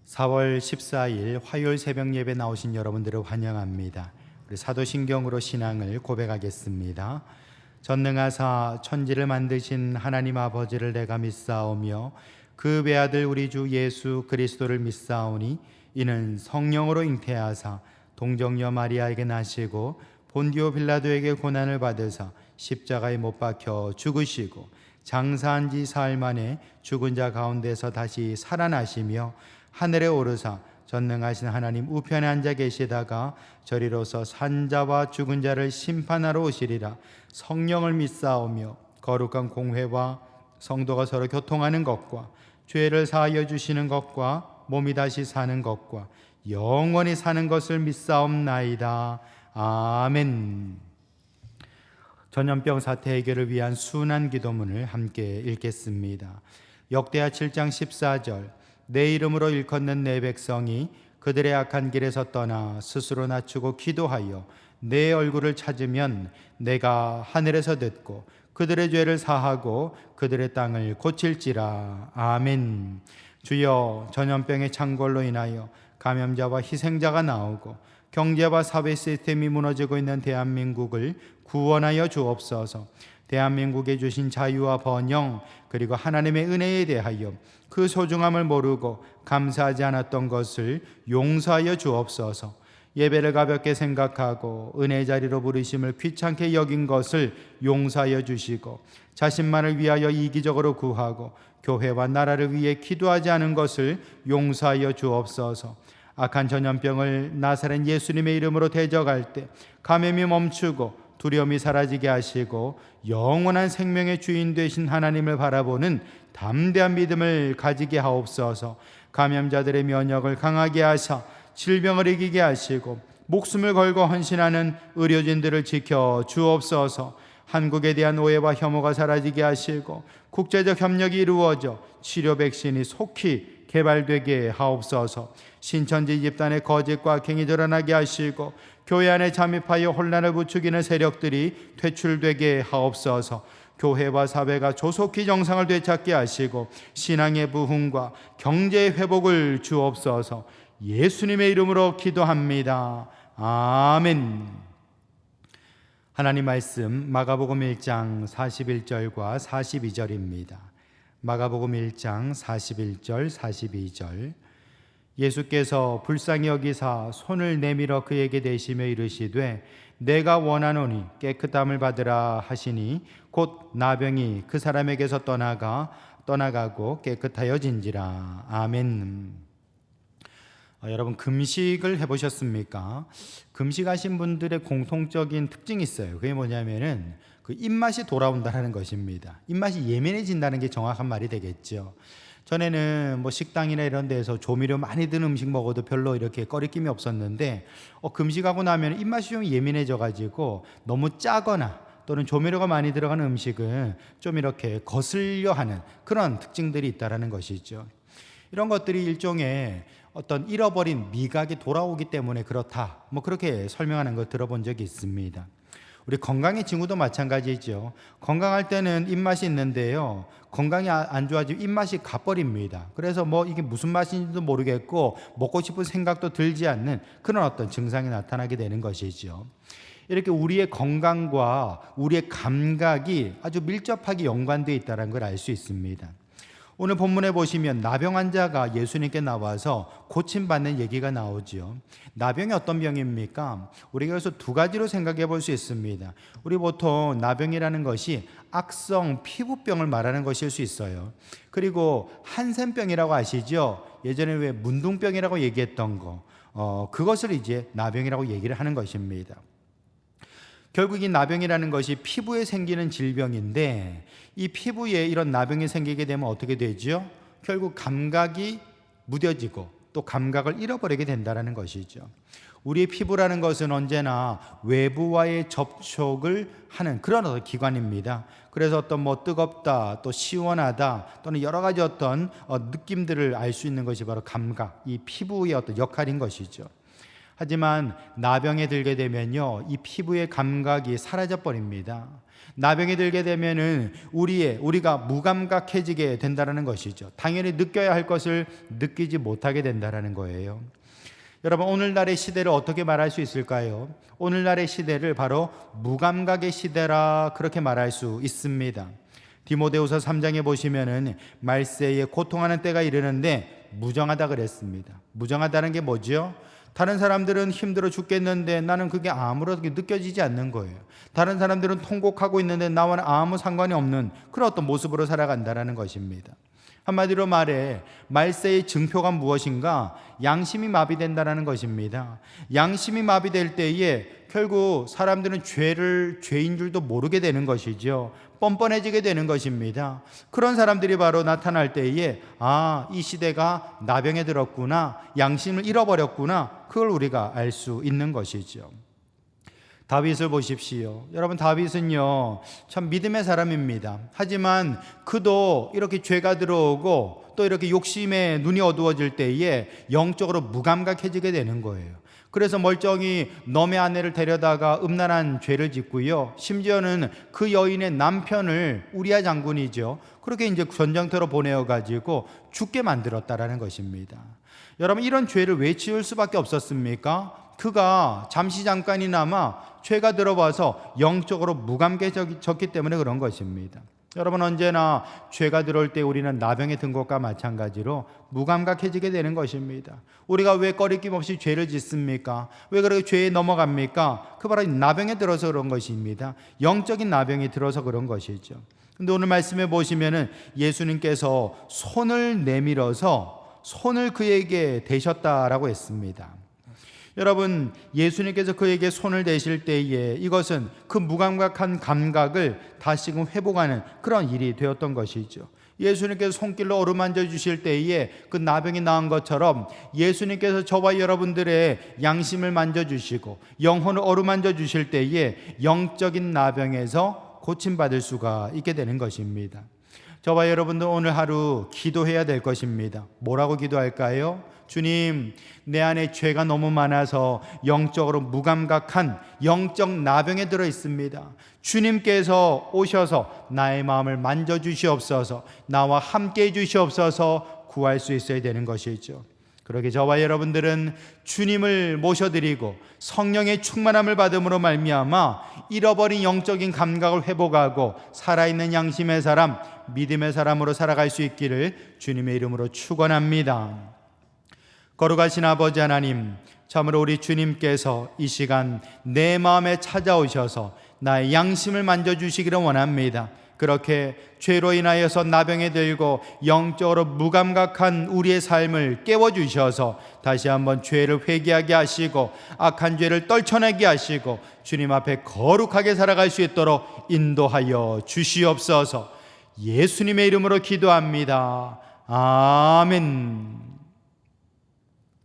4월 14일 화요일 새벽 예배 나오신 여러분들을 환영합니다. 우리 사도신경으로 신앙을 고백하겠습니다. 전능하사 천지를 만드신 하나님 아버지를 내가 믿사오며 그 외아들 우리 주 예수 그리스도를 믿사오니 이는 성령으로 잉태하사 동정녀 마리아에게 나시고 본디오 빌라도에게 고난을 받으사 십자가에 못 박혀 죽으시고 장사한 지 사흘 만에 죽은 자 가운데서 다시 살아나시며 하늘에 오르사 전능하신 하나님 우편에 앉아 계시다가 저리로서 산자와 죽은 자를 심판하러 오시리라. 성령을 믿사오며 거룩한 공회와 성도가 서로 교통하는 것과 죄를 사하여 주시는 것과 몸이 다시 사는 것과 영원히 사는 것을 믿사옵나이다. 아멘. 전염병 사태 해결을 위한 순환 기도문을 함께 읽겠습니다. 역대하 7장 14절. 내 이름으로 일컫는 내 백성이 그들의 악한 길에서 떠나 스스로 낮추고 기도하여 내 얼굴을 찾으면 내가 하늘에서 듣고 그들의 죄를 사하고 그들의 땅을 고칠지라. 아멘. 주여, 전염병의 창궐로 인하여 감염자와 희생자가 나오고 경제와 사회 시스템이 무너지고 있는 대한민국을 구원하여 주옵소서. 대한민국에 주신 자유와 번영 그리고 하나님의 은혜에 대하여 그 소중함을 모르고 감사하지 않았던 것을 용서하여 주옵소서. 예배를 가볍게 생각하고 은혜의 자리로 부르심을 귀찮게 여긴 것을 용서하여 주시고 자신만을 위하여 이기적으로 구하고 교회와 나라를 위해 기도하지 않은 것을 용서하여 주옵소서. 악한 전염병을 나사렛 예수님의 이름으로 대적할 때 감염이 멈추고 두려움이 사라지게 하시고 영원한 생명의 주인 되신 하나님을 바라보는 담대한 믿음을 가지게 하옵소서. 감염자들의 면역을 강하게 하사 질병을 이기게 하시고 목숨을 걸고 헌신하는 의료진들을 지켜 주옵소서. 한국에 대한 오해와 혐오가 사라지게 하시고 국제적 협력이 이루어져 치료 백신이 속히 개발되게 하옵소서. 신천지 집단의 거짓과 악행이 드러나게 하시고 교회 안에 잠입하여 혼란을 부추기는 세력들이 퇴출되게 하옵소서. 교회와 사회가 조속히 정상을 되찾게 하시고 신앙의 부흥과 경제의 회복을 주옵소서. 예수님의 이름으로 기도합니다. 아멘. 하나님 말씀 마가복음 1장 41절과 42절입니다. 마가복음 1장 41절 42절. 예수께서 불쌍히 여기사 손을 내밀어 그에게 대시며 이르시되 내가 원하노니 깨끗함을 받으라 하시니 곧 나병이 그 사람에게서 떠나가고 깨끗하여진지라. 아멘. 여러분, 금식을 해보셨습니까? 금식하신 분들의 공통적인 특징이 있어요. 그게 뭐냐면은 그 입맛이 돌아온다는 것입니다. 입맛이 예민해진다는 게 정확한 말이 되겠죠. 전에는 뭐 식당이나 이런 데서 조미료 많이 든 음식 먹어도 별로 이렇게 꺼리낌이 없었는데 금식하고 나면 입맛이 좀 예민해져 가지고 너무 짜거나 또는 조미료가 많이 들어가는 음식은 좀 이렇게 거슬려 하는 그런 특징들이 있다는 것이죠. 이런 것들이 일종의 어떤 잃어버린 미각이 돌아오기 때문에 그렇다, 뭐 그렇게 설명하는 걸 들어본 적이 있습니다. 우리 건강의 징후도 마찬가지죠. 건강할 때는 입맛이 있는데요, 건강이 안 좋아지면 입맛이 가버립니다. 그래서 뭐 이게 무슨 맛인지도 모르겠고 먹고 싶은 생각도 들지 않는 그런 어떤 증상이 나타나게 되는 것이죠. 이렇게 우리의 건강과 우리의 감각이 아주 밀접하게 연관되어 있다는 걸 알 수 있습니다. 오늘 본문에 보시면 나병 환자가 예수님께 나와서 고침받는 얘기가 나오죠. 나병이 어떤 병입니까? 우리가 그래서 두 가지로 생각해 볼 수 있습니다. 우리 보통 나병이라는 것이 악성 피부병을 말하는 것일 수 있어요. 그리고 한센병이라고 아시죠? 예전에 왜 문둥병이라고 얘기했던 거, 그것을 이제 나병이라고 얘기를 하는 것입니다. 결국 이 나병이라는 것이 피부에 생기는 질병인데 이 피부에 이런 나병이 생기게 되면 어떻게 되죠? 결국 감각이 무뎌지고 또 감각을 잃어버리게 된다는 것이죠. 우리의 피부라는 것은 언제나 외부와의 접촉을 하는 그런 어떤 기관입니다. 그래서 어떤 뭐 뜨겁다, 또 시원하다, 또는 여러 가지 어떤 느낌들을 알 수 있는 것이 바로 감각, 이 피부의 어떤 역할인 것이죠. 하지만 나병에 들게 되면요, 이 피부의 감각이 사라져 버립니다. 나병에 들게 되면은 우리가 무감각해지게 된다는 것이죠. 당연히 느껴야 할 것을 느끼지 못하게 된다는 거예요. 여러분, 오늘날의 시대를 어떻게 말할 수 있을까요? 오늘날의 시대를 바로 무감각의 시대라 그렇게 말할 수 있습니다. 디모데후서 3장에 보시면은 말세에 고통하는 때가 이르는데 무정하다 그랬습니다. 무정하다는 게 뭐죠? 다른 사람들은 힘들어 죽겠는데 나는 그게 아무렇게 느껴지지 않는 거예요. 다른 사람들은 통곡하고 있는데 나와는 아무 상관이 없는 그런 어떤 모습으로 살아간다는 것입니다. 한마디로 말해 말세의 증표가 무엇인가? 양심이 마비된다는 것입니다. 양심이 마비될 때에 결국 사람들은 죄인 줄도 모르게 되는 것이죠. 뻔뻔해지게 되는 것입니다. 그런 사람들이 바로 나타날 때에 이 시대가 나병에 들었구나, 양심을 잃어버렸구나, 그걸 우리가 알 수 있는 것이죠. 다윗을 보십시오. 여러분, 다윗은요 참 믿음의 사람입니다. 하지만 그도 이렇게 죄가 들어오고 또 이렇게 욕심에 눈이 어두워질 때에 영적으로 무감각해지게 되는 거예요. 그래서 멀쩡히 넘의 아내를 데려다가 음란한 죄를 짓고요, 심지어는 그 여인의 남편을 우리아 장군이죠, 그렇게 이제 전쟁터로 보내어가지고 죽게 만들었다라는 것입니다. 여러분, 이런 죄를 왜 지을 수밖에 없었습니까? 그가 잠깐이나마 죄가 들어와서 영적으로 무감각해졌기 때문에 그런 것입니다. 여러분, 언제나 죄가 들어올 때 우리는 나병에 든 것과 마찬가지로 무감각해지게 되는 것입니다. 우리가 왜 꺼리낌 없이 죄를 짓습니까? 왜 그렇게 죄에 넘어갑니까? 그 바로 나병에 들어서 그런 것입니다. 영적인 나병이 들어서 그런 것이죠. 근데 오늘 말씀에 보시면은 예수님께서 손을 내밀어서 손을 그에게 대셨다라고 했습니다. 여러분, 예수님께서 그에게 손을 대실 때에 이것은 그 무감각한 감각을 다시금 회복하는 그런 일이 되었던 것이죠. 예수님께서 손길로 어루만져 주실 때에 그 나병이 나은 것처럼 예수님께서 저와 여러분들의 양심을 만져주시고 영혼을 어루만져 주실 때에 영적인 나병에서 고침받을 수가 있게 되는 것입니다. 저와 여러분들 오늘 하루 기도해야 될 것입니다. 뭐라고 기도할까요? 주님, 내 안에 죄가 너무 많아서 영적으로 무감각한 영적 나병에 들어 있습니다. 주님께서 오셔서 나의 마음을 만져주시옵소서, 나와 함께 해주시옵소서 구할 수 있어야 되는 것이죠. 그렇게 저와 여러분들은 주님을 모셔드리고 성령의 충만함을 받음으로 말미암아 잃어버린 영적인 감각을 회복하고 살아있는 양심의 사람, 믿음의 사람으로 살아갈 수 있기를 주님의 이름으로 축원합니다. 거룩하신 아버지 하나님, 참으로 우리 주님께서 이 시간 내 마음에 찾아오셔서 나의 양심을 만져주시기를 원합니다. 그렇게 죄로 인하여서 나병에 들고 영적으로 무감각한 우리의 삶을 깨워주셔서 다시 한번 죄를 회개하게 하시고 악한 죄를 떨쳐내게 하시고 주님 앞에 거룩하게 살아갈 수 있도록 인도하여 주시옵소서. 예수님의 이름으로 기도합니다. 아멘.